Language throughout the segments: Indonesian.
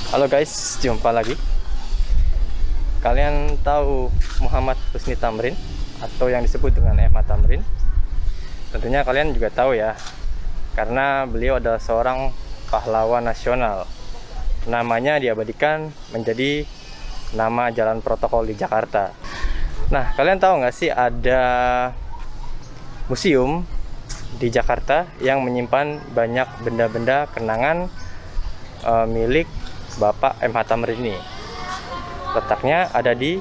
Halo guys, jumpa lagi. Kalian tahu Muhammad Husni Tamrin atau yang disebut dengan MH Tamrin? Tentunya kalian juga tahu ya, karena beliau adalah seorang pahlawan nasional. Namanya diabadikan menjadi nama jalan protokol di Jakarta. Nah, kalian tahu nggak sih ada museum di Jakarta yang menyimpan banyak benda-benda kenangan milik Bapak MH Tamrin ini. Letaknya ada di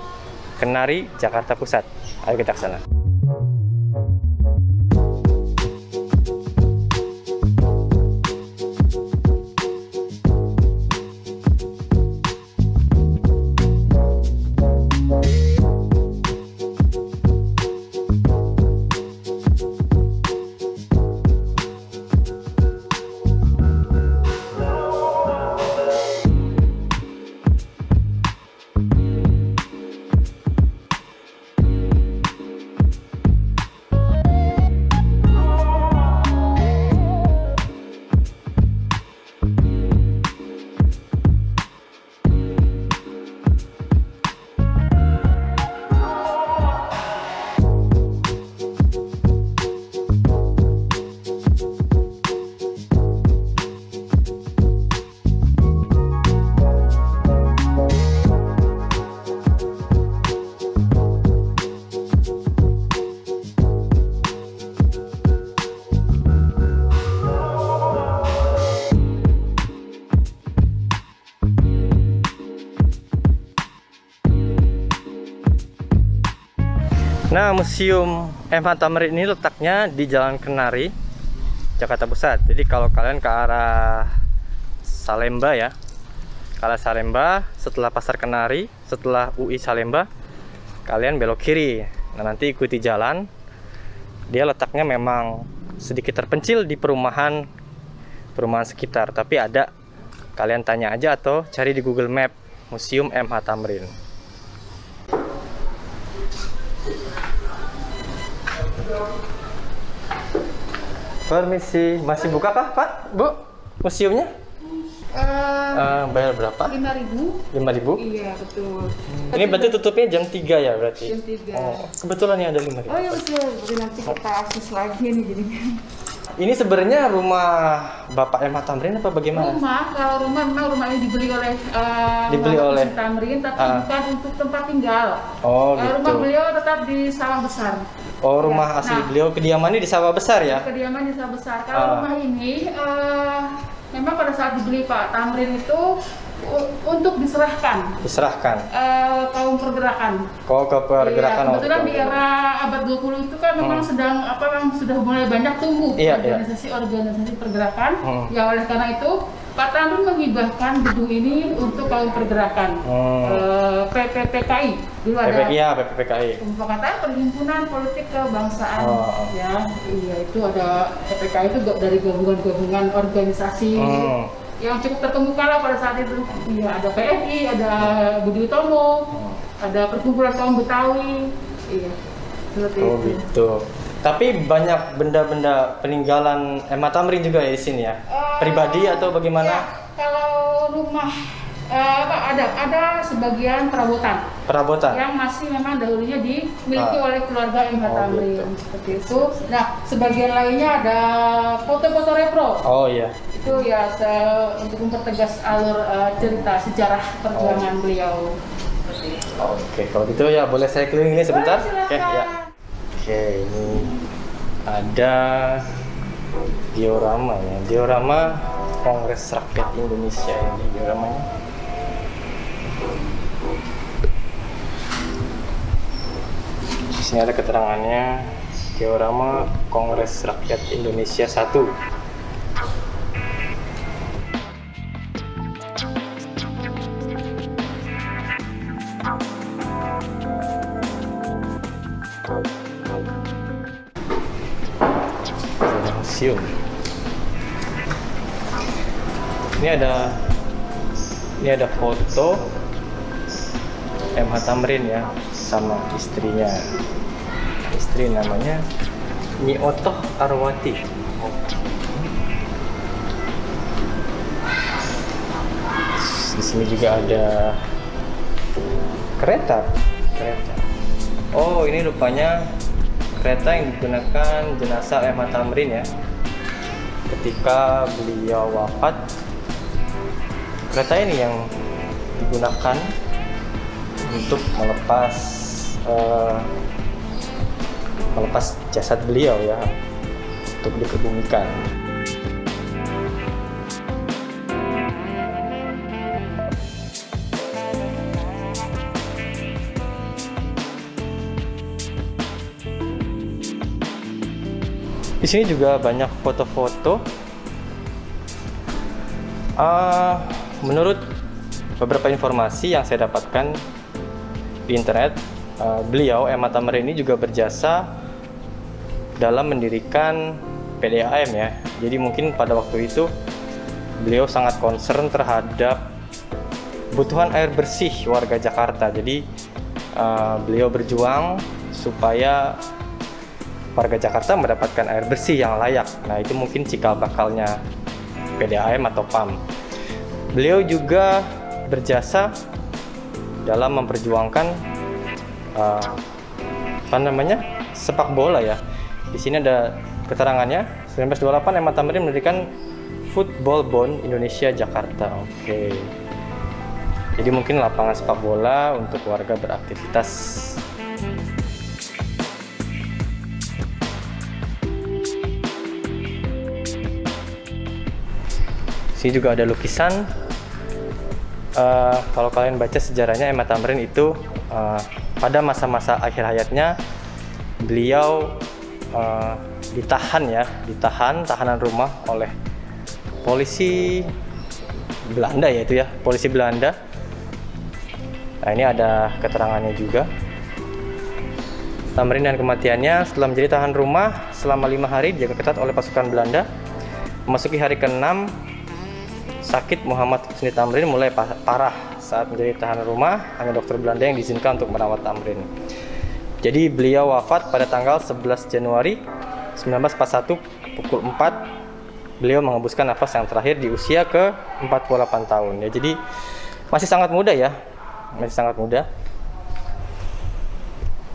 Kenari, Jakarta Pusat. Ayo kita ke sana. Nah, Museum MH Tamrin ini letaknya di Jalan Kenari, Jakarta Pusat. Jadi kalau kalian ke arah Salemba ya, ke arah Salemba, setelah Pasar Kenari, setelah UI Salemba, kalian belok kiri. Nah, nanti ikuti jalan. Dia letaknya memang sedikit terpencil di perumahan sekitar, tapi ada. Kalian tanya aja atau cari di Google Map Museum MH Tamrin. Permisi, masih buka kah Pak? Bu, museumnya? Bayar berapa? 5.000. 5.000? Iya, betul. Ini berarti tutupnya jam 3 ya berarti? Jam 3. Oh, kebetulan ya ada 5.000. Oh ya udah, nanti kita akses lagi nih jadinya. Ini sebenarnya rumah Bapak MH Tamrin apa bagaimana? Kalau rumah memang rumah ini dibeli oleh Oleh Tamrin, tapi bukan untuk tempat tinggal. Oh, gitu. Rumah beliau tetap di Sawah Besar. Oh, rumah asli beliau kediamannya di Sawah Besar ya? Kediaman di Sawah Besar. Kalau rumah ini memang pada saat dibeli Pak Tamrin itu untuk diserahkan kaum pergerakan. Ke pergerakan. Iya, kebetulan di era abad 20 itu kan memang sudah mulai banyak tumbuh organisasi pergerakan. Ya oleh karena itu Pak Tamrin menghibahkan gedung ini untuk kaum pergerakan. PPPKI dulu ada. PPPKI. Pemufakatan Perhimpunan Politik Kebangsaan. Ya, iya itu ada PPPKI itu dari gabungan-gabungan organisasi yang cukup terkemuka lah pada saat itu. Iya, ada PNI, ada Budi Utomo, ada Perkumpulan Kaum Betawi. Iya, seperti itu. Gitu. Tapi banyak benda-benda peninggalan MH Tamrin juga ya di sini ya? Pribadi atau bagaimana? Ya, kalau rumah ada sebagian perabotan yang masih memang dahulunya dimiliki oleh keluarga MH Tamrin, gitu. Seperti itu. Nah, sebagian lainnya ada foto-foto repro. Oh iya. Itu ya untuk mempertegas alur cerita sejarah perjuangan beliau. Oke, kalau gitu ya boleh saya keliling ini sebentar? Oke, ya. Oke, ini ada diorama ya. Diorama Kongres Rakyat Indonesia ini dioramanya. Di sini ada keterangannya, diorama Kongres Rakyat Indonesia 1. Museum. Ini ada foto MH Tamrin ya sama istrinya. Istri namanya Nyi Otoh Arwati. Di sini juga ada kereta. Oh, ini rupanya kereta yang digunakan jenazah Ahmad Tamrin ya. Ketika beliau wafat, kereta ini yang digunakan untuk melepas jasad beliau ya, untuk dikebumikan. Di sini juga banyak foto-foto. Menurut beberapa informasi yang saya dapatkan di internet, beliau Ahmad Tamrin ini juga berjasa dalam mendirikan PDAM ya. Jadi mungkin pada waktu itu beliau sangat concern terhadap kebutuhan air bersih warga Jakarta. Jadi beliau berjuang supaya warga Jakarta mendapatkan air bersih yang layak. Nah, itu mungkin cikal bakalnya PDAM atau PAM. Beliau juga berjasa dalam memperjuangkan sepak bola ya. Di sini ada keterangannya. 1928 Ahmad Tamrin mendirikan Football Bond Indonesia Jakarta. Oke. Jadi mungkin lapangan sepak bola untuk warga beraktivitas. Sini juga ada lukisan. Kalau kalian baca sejarahnya, Ahmad Tamrin itu pada masa-masa akhir hayatnya beliau tahanan rumah oleh polisi Belanda ya, itu ya, polisi Belanda. Nah, ini ada keterangannya juga. Tamrin dan kematiannya: setelah menjadi tahan rumah selama 5 hari dijaga ketat oleh pasukan Belanda. Memasuki hari ke-6, sakit Muhammad Husni Tamrin mulai parah. Saat menjadi tahanan rumah, hanya dokter Belanda yang diizinkan untuk merawat Tamrin. Jadi beliau wafat pada tanggal 11 Januari 1941 pukul 4. Beliau mengembuskan nafas yang terakhir di usia ke-48 tahun ya. Jadi masih sangat muda ya. Masih sangat muda.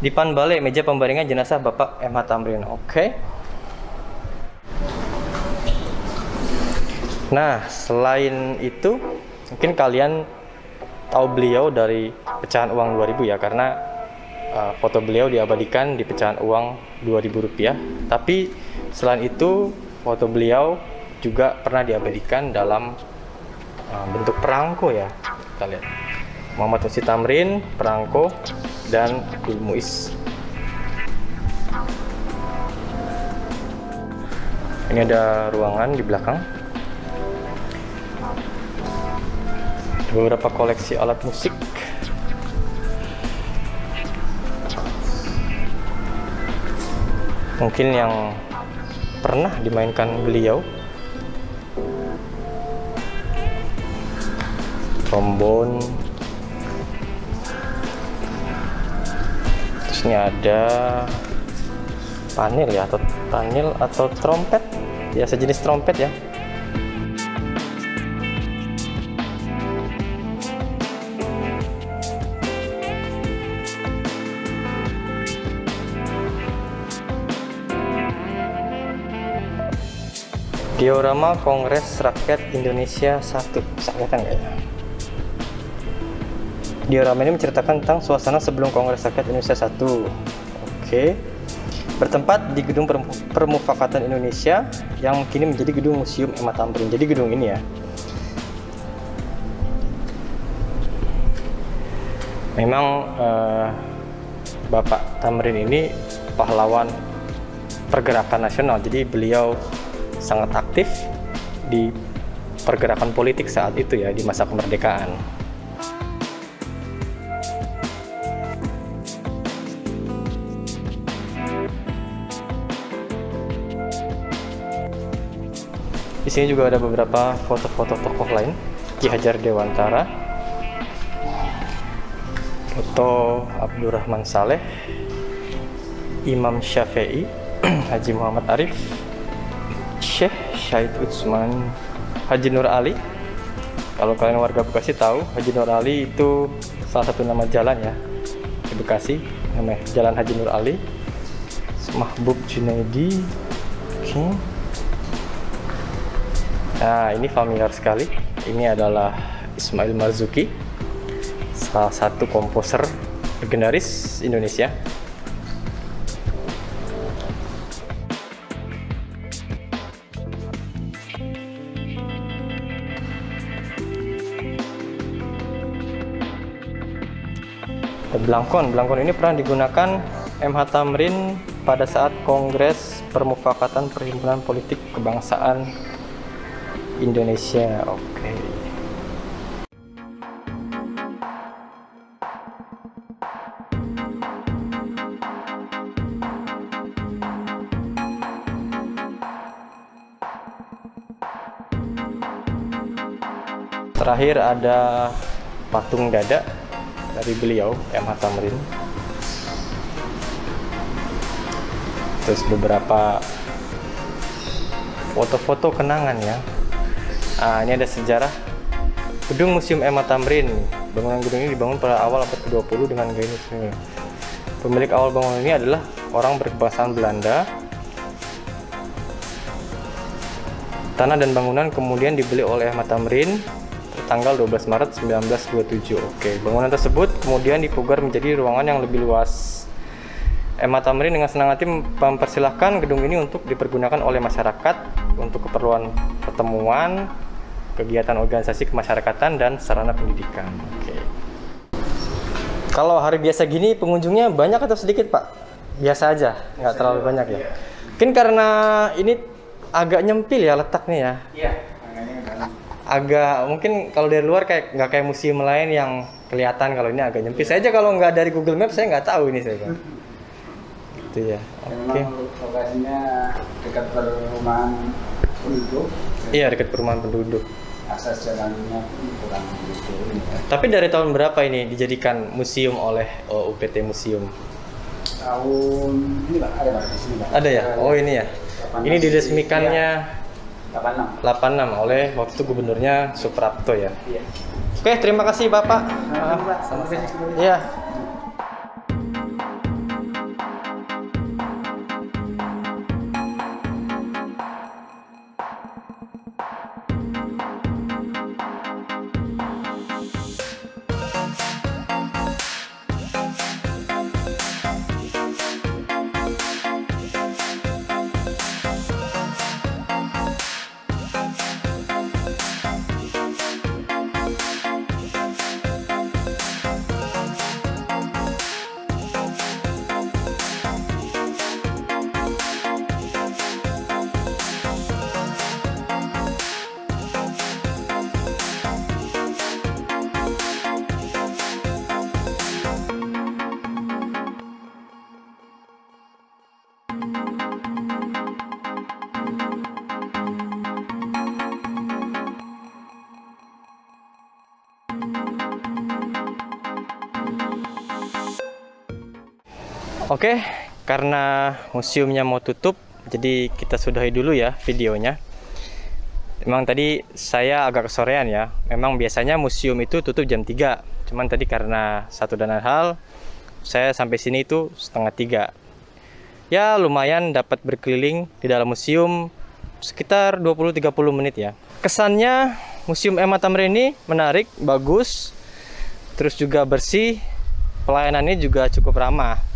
Dipan Balai, meja pembaringan jenazah Bapak Ahmad Tamrin. Oke. Nah, selain itu, mungkin kalian tahu beliau dari pecahan uang 2000 ya, karena foto beliau diabadikan di pecahan uang 2000 rupiah. Tapi selain itu, foto beliau juga pernah diabadikan dalam bentuk perangko ya. Kita lihat. Muhammad Husni Tamrin, perangko, dan Abdul Muiz. Ini ada ruangan di belakang. Beberapa koleksi alat musik. Mungkin yang pernah dimainkan beliau. Trombon. Terus ini ada panil ya, atau trompet. Ya, sejenis trompet ya. Diorama Kongres Rakyat Indonesia 1. Bisa kelihatan nggak ya? Diorama ini menceritakan tentang suasana sebelum Kongres Rakyat Indonesia 1. Oke. Bertempat di Gedung Permufakatan Indonesia yang kini menjadi Gedung Museum Ahmad Tamrin. Jadi gedung ini ya. Memang Bapak Tamrin ini pahlawan pergerakan nasional. Jadi beliau sangat aktif di pergerakan politik saat itu ya, di masa kemerdekaan. Di sini juga ada beberapa foto-foto tokoh lain. Ki Hajar Dewantara, foto Abdurrahman Saleh, Imam Syafi'i, Haji Muhammad Arif, Syekh Syahid Utsman, Haji Nur Ali, Kalau kalian warga Bekasi tahu, Haji Nur Ali itu salah satu nama jalan ya di Bekasi, namanya Jalan Haji Nur Ali. Mahbub Junaidi. Oke. Nah, ini familiar sekali. Ini adalah Ismail Marzuki, salah satu komposer legendaris Indonesia. Blangkon ini pernah digunakan MH Thamrin pada saat Kongres Permufakatan Perhimpunan Politik Kebangsaan Indonesia. Oke. Terakhir ada patung dada dari beliau, MH Thamrin. Terus beberapa foto-foto kenangan ya. Nah, ini ada sejarah gedung Museum MH Thamrin. Bangunan gedung ini dibangun pada awal abad ke-20 dengan gaya ini. Pemilik awal bangunan ini adalah orang berkebangsaan Belanda. Tanah dan bangunan kemudian dibeli oleh MH Thamrin tanggal 12 Maret 1927. Oke, bangunan tersebut kemudian dipugar menjadi ruangan yang lebih luas. MH Thamrin dengan senang hati mempersilahkan gedung ini untuk dipergunakan oleh masyarakat untuk keperluan pertemuan, kegiatan organisasi kemasyarakatan, dan sarana pendidikan. Oke. Kalau hari biasa gini pengunjungnya banyak atau sedikit, Pak? Biasa aja, nggak terlalu banyak ya? Mungkin karena ini agak nyempil ya letaknya ya? Iya. Agak mungkin kalau dari luar kayak nggak kayak museum lain yang kelihatan, kalau ini agak nyempil. Saya aja kalau nggak dari Google Maps saya nggak tahu ini saya. Gitu ya. Oke. Lokasinya dekat perumahan penduduk. Iya, dekat perumahan penduduk. Akses jalannya kurang gitu. Tapi dari tahun berapa ini dijadikan museum oleh UPT Museum? Tahun ini Pak, ada Pak di sini Pak. Ada ya? Oh ini ya. Ini diresmikannya 86 oleh waktu itu gubernurnya Suprapto ya. Iya. Oke, terima kasih Bapak. Iya. Oke, karena museumnya mau tutup, jadi kita sudahi dulu ya videonya. Memang tadi saya agak kesorean ya. Memang biasanya museum itu tutup jam 3. Cuman tadi karena satu dan lain hal, saya sampai sini itu setengah 3. Ya lumayan dapat berkeliling di dalam museum sekitar 20-30 menit ya. Kesannya Museum MH Thamrin ini menarik, bagus, terus juga bersih, pelayanannya juga cukup ramah.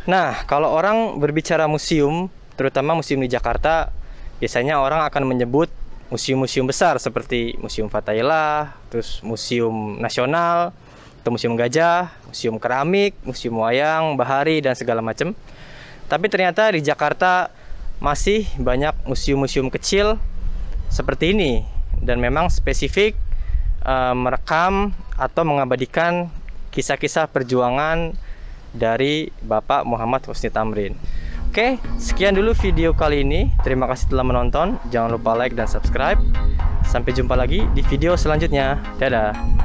Nah, kalau orang berbicara museum, terutama museum di Jakarta, biasanya orang akan menyebut museum-museum besar seperti Museum Fathahillah, terus Museum Nasional, atau Museum Gajah, Museum Keramik, Museum Wayang, Bahari, dan segala macam. Tapi ternyata di Jakarta masih banyak museum-museum kecil seperti ini, dan memang spesifik merekam atau mengabadikan kisah-kisah perjuangan dari Bapak Muhammad Husni Thamrin. Oke, sekian dulu video kali ini. Terima kasih telah menonton. Jangan lupa like dan subscribe. Sampai jumpa lagi di video selanjutnya. Dadah.